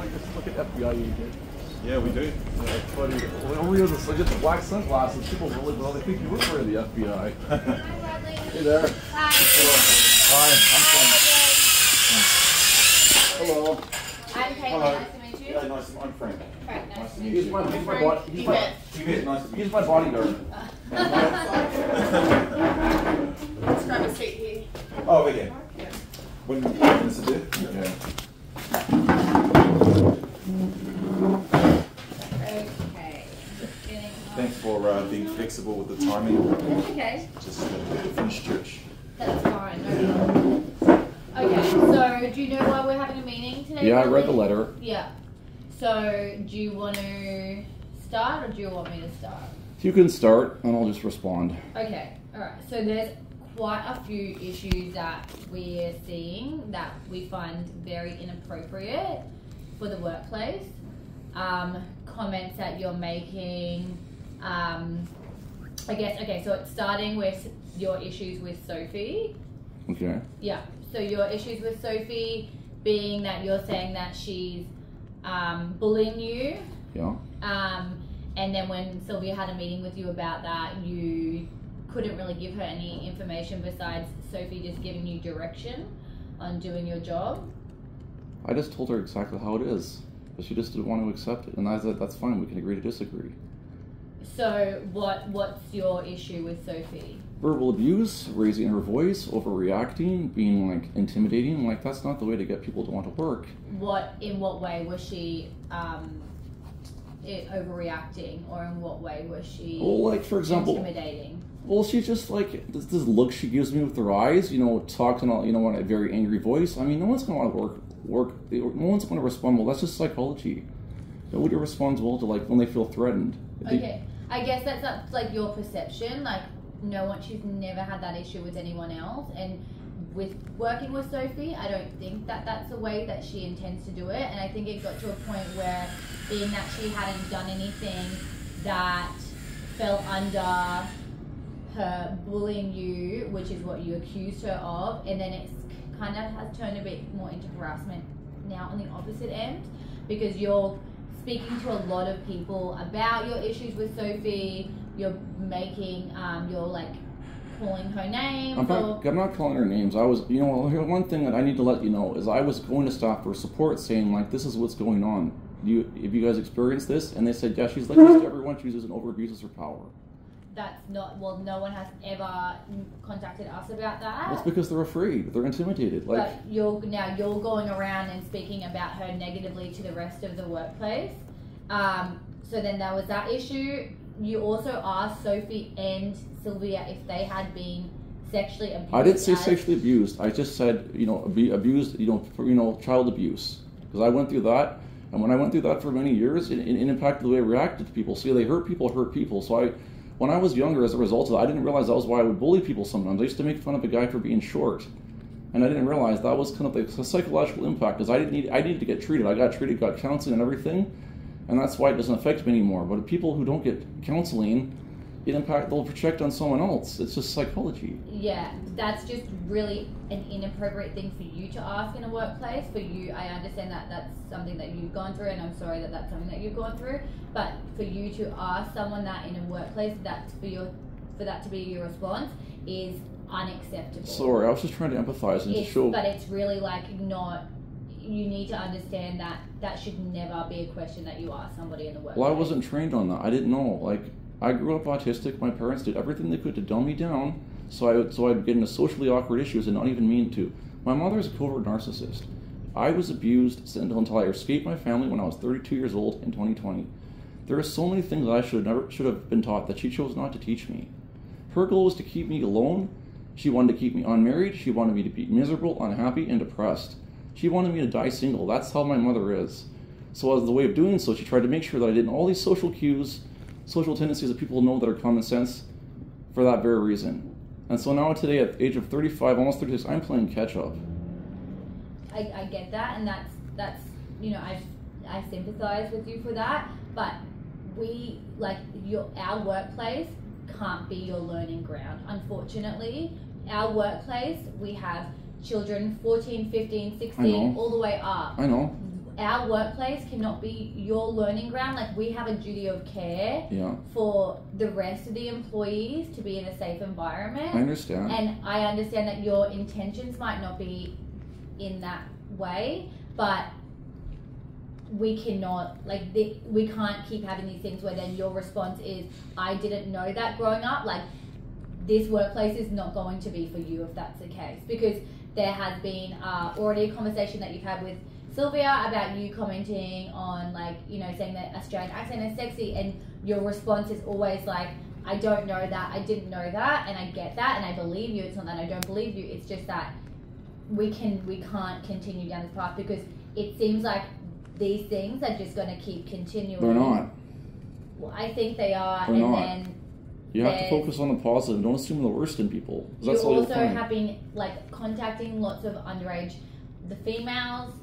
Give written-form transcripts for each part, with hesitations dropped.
just look at FBI agent. Yeah, we do. Yeah, it's funny. When we use I get the black sunglasses, people really well. They think you work for the FBI. Hi, Bradley. Hey there. Hi. Hi, I'm Frank. Hello. I'm Kayla. Hello. Nice to meet you. Yeah, nice. I'm Frank. Frank, nice to meet He's you. my Frank, body. Yvette. Nice to meet He's my bodyguard. Let's grab a seat here. Oh, over here. Yeah. When this is it? Yeah. Okay. Thanks for being flexible with the timing. That's okay. Just finish church. That's fine. No problem. Okay, so do you know why we're having a meeting today? Yeah, I read Bradley? the letter. Yeah. So do you want to start or do you want me to start? You can start, and I'll just respond. Okay, alright. So there's quite a few issues that we're seeing that we find very inappropriate for the workplace. Comments that you're making. I guess, okay, so it's starting with your issues with Sophie. Okay. Yeah, so your issues with Sophie being that you're saying that she's bullying you. Yeah. And then when Sylvia had a meeting with you about that, you couldn't really give her any information besides Sophie just giving you direction on doing your job. I just told her exactly how it is, but she just didn't want to accept it, and I said that's fine. We can agree to disagree. So what's your issue with Sophie? Verbal abuse, raising her voice, overreacting, being like intimidating. Like that's not the way to get people to want to work. In what way was she overreacting, or in what way was she Like for example, intimidating? Well, she's just like this look she gives me with her eyes. Talks in in a very angry voice. I mean, no one's gonna want to work. No one's gonna respond well. That's just psychology. Nobody responds well to when they feel threatened. Okay, I guess that's like your perception. Like she's never had that issue with anyone else, and with working with Sophie, I don't think that that's the way that she intends to do it. And I think it got to a point where, being that she hadn't done anything that fell under her bullying you, which is what you accused her of, and then it's kind of has turned a bit more into harassment now on the opposite end, because you're speaking to a lot of people about your issues with Sophie. You're making you're calling her names. I'm not calling her names. I was, one thing that I need to let you know is I was going to staff for support, saying this is what's going on. Have you guys experienced this? And they said, yeah, she's like this to everyone. She uses and over-abuses her power. That's not, no one has ever contacted us about that. That's because they're afraid. They're intimidated. But you're going around and speaking about her negatively to the rest of the workplace. So then there was that issue. You also asked Sophie and Sylvia if they had been sexually abused. I didn't say sexually abused. I just said, abused, child abuse. Because I went through that. And when I went through that for many years, it impacted the way I reacted to people. See, they hurt people. So when I was younger, as a result of that, I didn't realize that was why I would bully people sometimes. I used to make fun of a guy for being short. And I didn't realize that was kind of the psychological impact, because I needed to get treated. I got treated, got counseling and everything. And that's why it doesn't affect me anymore. But people who don't get counseling, they'll project on someone else. It's just psychology. Yeah, that's just really an inappropriate thing for you to ask in a workplace. For you, I understand that that's something that you've gone through, and I'm sorry that that's something that you've gone through. But for you to ask someone that in a workplace, for that to be your response is unacceptable. Sorry, I was just trying to empathize and to show. But it's really not. You need to understand that that should never be a question that you ask somebody in the workplace. Well, I wasn't trained on that. I didn't know. I grew up autistic. My parents did everything they could to dumb me down, so I'd get into socially awkward issues and not even mean to. My mother's a covert narcissist. I was abused until I escaped my family when I was 32 years old in 2020. There are so many things that I should have been taught that she chose not to teach me. Her goal was to keep me alone. She wanted to keep me unmarried. She wanted me to be miserable, unhappy, and depressed. She wanted me to die single. That's how my mother is. So as the way of doing so, she tried to make sure that I did all these social cues, social tendencies that people know that are common sense for that very reason. And so now today, at the age of 35, almost 36, I'm playing catch up. I get that, and that's I sympathize with you for that, but our workplace can't be your learning ground. Unfortunately, our workplace, we have children 14, 15, 16, all the way up. I know. our workplace cannot be your learning ground. Like, we have a duty of care Yeah, for the rest of the employees to be in a safe environment. I understand. And I understand that your intentions might not be in that way, but we cannot, we can't keep having these things where then your response is, I didn't know that growing up. Like, this workplace is not going to be for you if that's the case, because there has been already a conversation that you've had with Sylvia about you commenting on, like, you know, saying that Australian accent is sexy, and your response is always like, I don't know that, I didn't know that, and I get that, and I believe you. It's not that I don't believe you, it's just that we can't continue down this path, because it seems like these things are just going to keep continuing. They're not. Well, I think they are. They're and not. then You have to focus on the positive. Don't assume the worst in people. That's you all also you'll find. have been, like, contacting lots of underage, the females,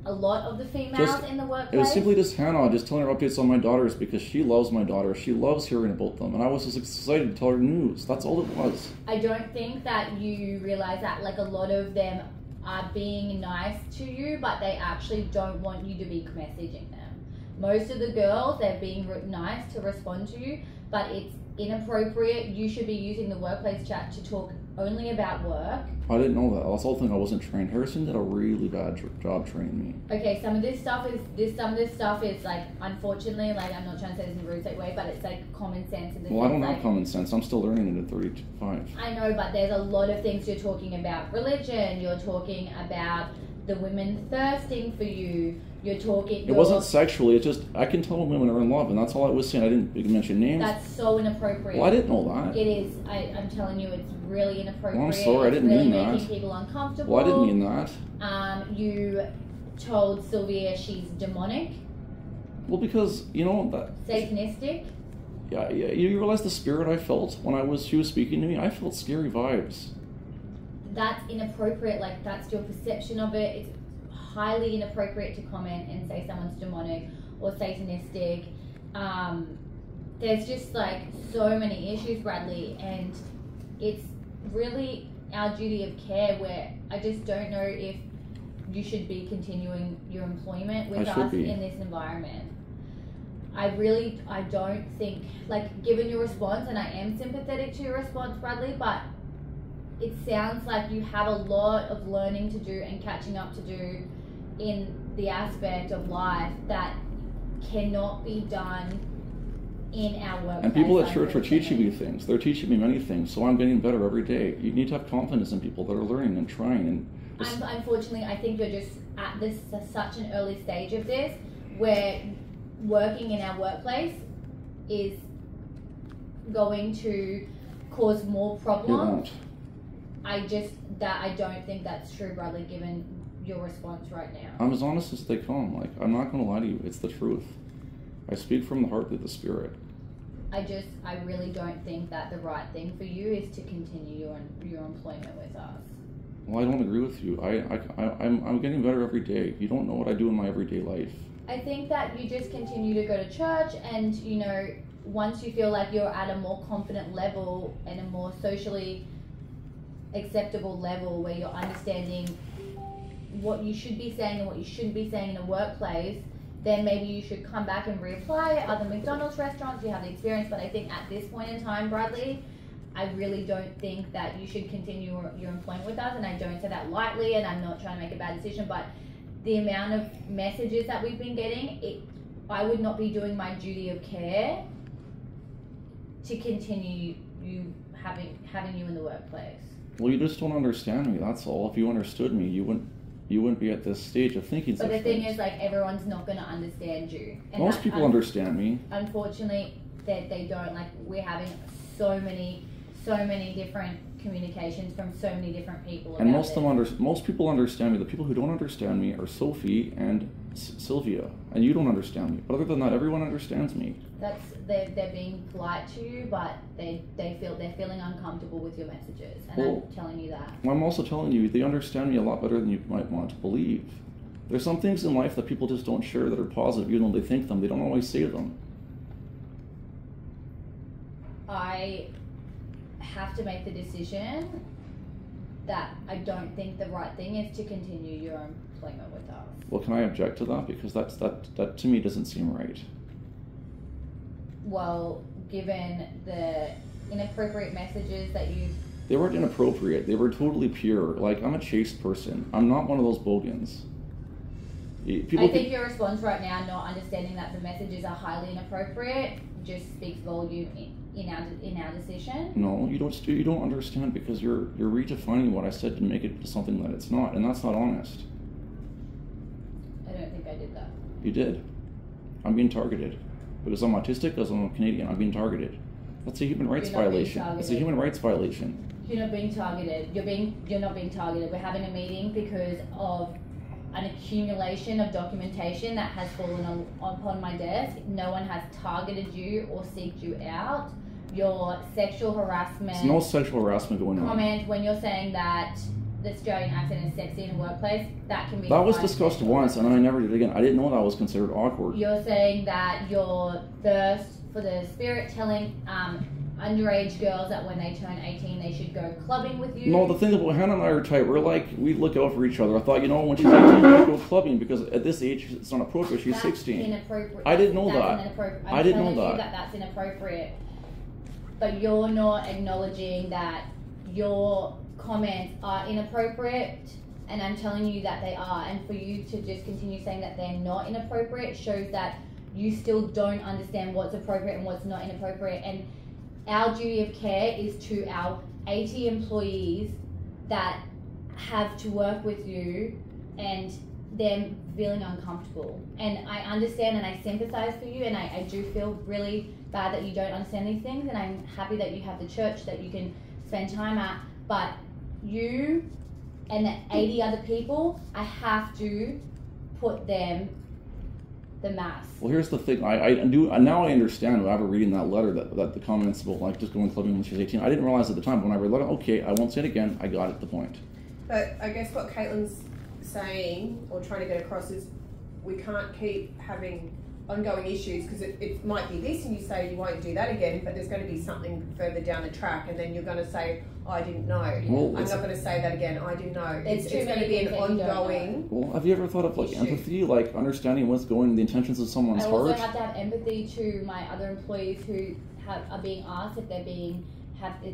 a lot of the females in the workplace. It was simply just Hannah just telling her updates on my daughters because she loves my daughter. She loves hearing about them. And I was just excited to tell her news. That's all it was. I don't think that you realize that, like, a lot of them are being nice to you, but they actually don't want you to be messaging them. Most of the girls, they're being nice to respond to you, but it's inappropriate. You should be using the workplace chat to talk only about work. I didn't know that. That's the whole thing. I wasn't trained. Harrison did a really bad job training me. Okay, some of this stuff is like, unfortunately, like, I'm not trying to say this in a rude way, but it's like common sense in the Well, I sense, don't have like, common sense. I'm still learning it at 35. I know, but there's a lot of things. You're talking about religion, you're talking about the women thirsting for you, It wasn't sexually. It's just, I can tell when women are in love, and that's all I was saying. I didn't mention names. That's so inappropriate. Well, I didn't know that. It is. I'm telling you, it's really inappropriate. Well, I'm sorry, I didn't it's really mean that. making people uncomfortable. Well, I didn't mean that. You told Sylvia she's demonic, Well, because, you know, that... satanistic. Yeah, you realize the spirit I felt when she was speaking to me? I felt scary vibes. That's inappropriate. Like, that's your perception of it. It's highly inappropriate to comment and say someone's demonic or satanistic. There's just, like, so many issues, Bradley, and it's really our duty of care where I just don't know if you should be continuing your employment with us in this environment. I don't think, like, given your response, and I am sympathetic to your response, Bradley, but it sounds like you have a lot of learning to do and catching up to do in the aspect of life that cannot be done in our workplace. And people at church are teaching me things. They're teaching me many things, so I'm getting better every day. You need to have confidence in people that are learning and trying. And unfortunately, I think you're just at such an early stage of this where working in our workplace is going to cause more problems. I don't think that's true, Bradley, given your response right now. I'm as honest as they come. Like, I'm not going to lie to you. It's the truth. I speak from the heart with the spirit. I really don't think that the right thing for you is to continue your employment with us. Well, I don't agree with you. I'm getting better every day. You don't know what I do in my everyday life. I think that you just continue to go to church, and, you know, once you feel like you're at a more confident level and a more socially acceptable level where you're understanding what you should be saying and what you shouldn't be saying in a workplace, then maybe you should come back and reapply at other McDonald's restaurants. You have the experience, but I think at this point in time, Bradley, I really don't think that you should continue your employment with us, and I don't say that lightly, and I'm not trying to make a bad decision, but the amount of messages that we've been getting, I would not be doing my duty of care to continue having you in the workplace. Well, you just don't understand me, that's all. If you understood me, you wouldn't be at this stage of thinking such things. But the thing is, like, everyone's not going to understand you. And most people understand me. Unfortunately, they don't. Like, we're having so many different communications from so many different people. And most people understand me. The people who don't understand me are Sophie and Sylvia, and you don't understand me. But other than that, everyone understands me. They're being polite to you, but they're feeling uncomfortable with your messages, and I'm telling you that. I'm also telling you, they understand me a lot better than you might want to believe. There's some things in life that people just don't share that are positive, even though they think them. They don't always say them. I have to make the decision that I don't think the right thing is to continue your employment with us. Well, can I object to that? Because that to me doesn't seem right. Well, given the inappropriate messages that you... They weren't inappropriate. They were totally pure. Like, I'm a chaste person. I'm not one of those bogans. I think your response right now, not understanding that the messages are highly inappropriate, just speaks volume in our decision. No, you don't understand, because you're redefining what I said to make it into something that it's not, and that's not honest. I don't think I did that. You did. I'm being targeted. Because I'm autistic, because I'm a Canadian, I'm being targeted. That's a human rights violation. It's a human rights violation. You're not being targeted. You're not being targeted. We're having a meeting because of an accumulation of documentation that has fallen upon my desk. No one has targeted you or seeked you out. Your sexual harassment... There's no sexual harassment going on. Comment when you're saying that the Australian accent is sexy in a workplace, that can be... That was discussed once, and then I never did it again. I didn't know that was considered awkward. You're saying that your thirst for the spirit, telling underage girls that when they turn 18 they should go clubbing with you. No, the thing about Hannah and I are tight. We're like, we look out for each other. I thought, when she's 18, we should go clubbing, because at this age it's not appropriate. She's 16. Inappropriate. I didn't know that. I didn't know that. That's inappropriate. But you're not acknowledging that your comments are inappropriate, and I'm telling you that they are. And for you to just continue saying that they're not inappropriate shows that you still don't understand what's appropriate and what's not inappropriate. And our duty of care is to our 80 employees that have to work with you and them feeling uncomfortable. And I understand and I sympathize for you, and I do feel really bad that you don't understand these things, and I'm happy that you have the church that you can spend time at, but you and the 80 other people, I have to put them the mass. Well, here's the thing. I do now. I understand after reading that letter that the comments about like just going clubbing when she's 18. I didn't realize at the time when I read the letter. Okay, I won't say it again. I got it. The point. But I guess what Caitlin's saying or trying to get across is we can't keep having ongoing issues, because it might be this and you say you won't do that again, but there's going to be something further down the track, and then you're going to say, I didn't know. Well, I'm not going to say that again. I didn't know. It's going to be an ongoing. Well, have you ever thought of like issue. Empathy, like understanding what's going in the intentions of someone's heart? I also have to have empathy to my other employees who are being asked if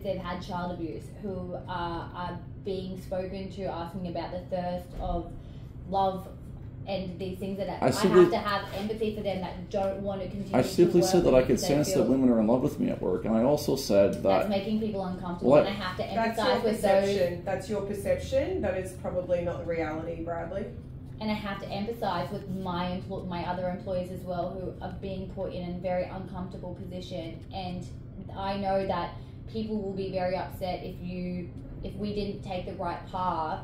they've had child abuse, who are being spoken to, asking about the thirst of love and these things that I have to have empathy for them that don't want to continue. I simply to work said that with I could sense that women are in love with me at work, and I also said that that's making people uncomfortable, and I have to empathize with those. That's your perception. That is probably not the reality, Bradley. And I have to empathize with my other employees as well, who are being put in a very uncomfortable position. And I know that people will be very upset if we didn't take the right path.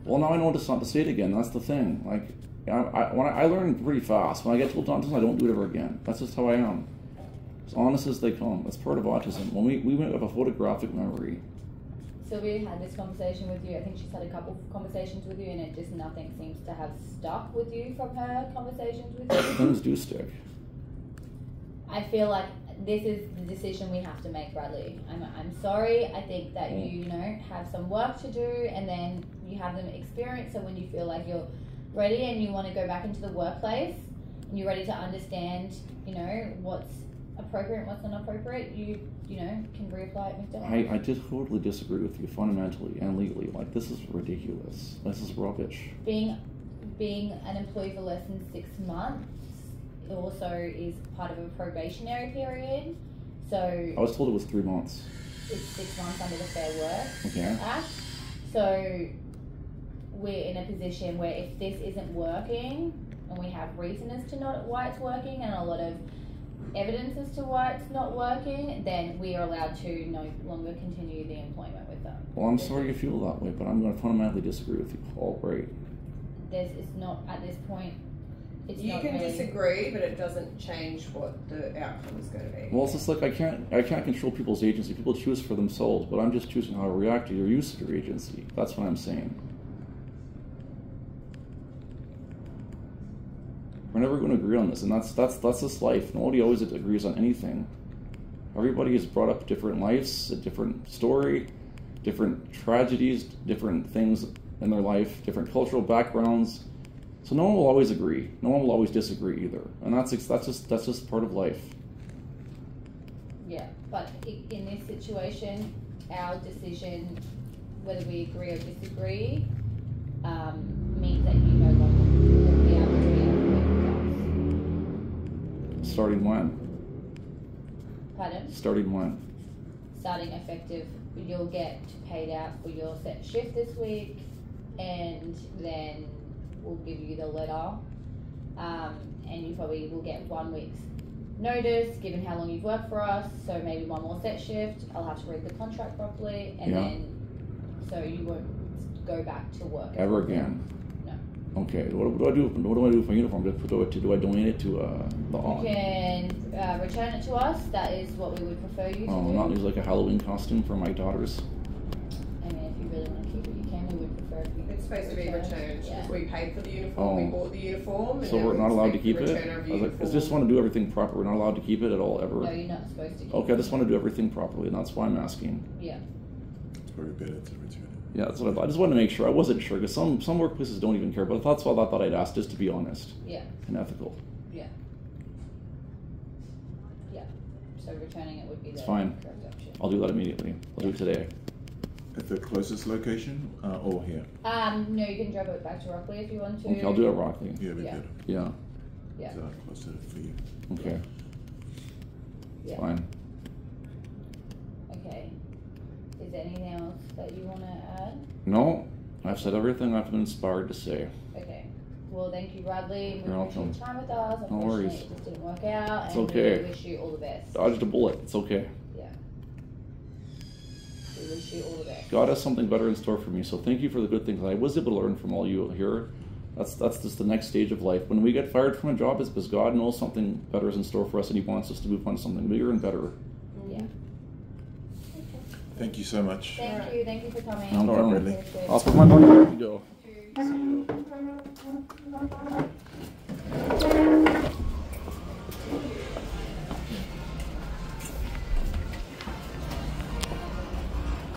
Well, now I know not to say it again. That's the thing. Like, I learn pretty fast. When I get told autism, I don't do it ever again. That's just how I am. As honest as they come. That's part of autism. When we went with a photographic memory. Sylvia had this conversation with you. I think she's had a couple of conversations with you, and it just nothing seems to have stuck with you from her conversations with you. Things do stick. I feel like this is the decision we have to make, Bradley. I'm sorry. I think that you have some work to do, and then you have them experience. So when you feel like you're ready and you want to go back into the workplace, and you're ready to understand, what's appropriate and what's not appropriate, you can reapply at McDonald's. I just totally disagree with you fundamentally and legally. Like, this is ridiculous. This is rubbish. Being an employee for less than 6 months also is part of a probationary period. So I was told it was 3 months. It's 6 months under the Fair Work Act. So we're in a position where if this isn't working, and we have reason as to why it's working, and a lot of evidence as to why it's not working, then we are allowed to no longer continue the employment with them. Well, I'm sorry you feel that way, but I'm going to fundamentally disagree with you. All right. It's not at this point. You can disagree, but it doesn't change what the outcome is going to be. Well, it's just like I can't control people's agency. People choose for themselves, but I'm just choosing how to react to your use of your agency. That's what I'm saying. We're never going to agree on this, and that's just life. Nobody always agrees on anything. Everybody is brought up different lives, a different story, different tragedies, different things in their life, different cultural backgrounds. So no one will always agree. No one will always disagree either, and that's just part of life. Yeah, but in this situation, our decision, whether we agree or disagree, means that you no longer will be able to be with us. Starting when? Pardon? Starting when? Starting effective, you'll get paid out for your set shift this week, and then we'll give you the letter, and you probably will get 1 week's notice given how long you've worked for us, so maybe one more set shift. I'll have to read the contract properly, and then so you won't go back to work Ever again? No. Okay. What do I do? What do I do with my uniform? Do I donate it to the You can return it to us. That is what we would prefer you to do. not use like a Halloween costume for my daughters. I mean, if you really want to keep it, you can. We would prefer if you It's supposed to be returned Yeah. because we paid for the uniform, we bought the uniform. And So now we're we not allowed to expect keep the it? return of I uniform. just want to do everything proper. We're not allowed to keep it at all, ever? No, you're not supposed to keep Okay, I just want to do everything properly, and that's why I'm asking. Yeah. It's probably better to return it. Yeah, that's what I just wanted to make sure. I wasn't sure, because some workplaces don't even care, but that's why I thought I'd ask, just to be honest Yeah. and ethical. Yeah. Yeah. So returning it would be the It's fine. correct option. I'll do that immediately. I'll do it today. At the closest location or here? No, you can drop it back to Rockley if you want to. Okay, I'll do it Rockley. Yeah, we Yeah. did. Yeah, Yeah. So closer for you. okay, Yeah. fine. Okay. Is there anything else that you want to add? No, I've said everything I've been inspired to say. Okay. Well, thank you, Bradley. We You're appreciate welcome. your time with us. No Unfortunately, worries. it just didn't work out. It's and okay. We wish you all the best. Dodged a bullet. It's okay. Yeah. We wish you all the best. God has something better in store for me, so thank you for the good things I was able to learn from all you here. That's just the next stage of life. When we get fired from a job, it's because God knows something better is in store for us, and He wants us to move on to something bigger and better. Yeah. Thank you so much. Thank you. Thank you for coming. No All right, problem. Bradley. Off with my money. Here we go. See you.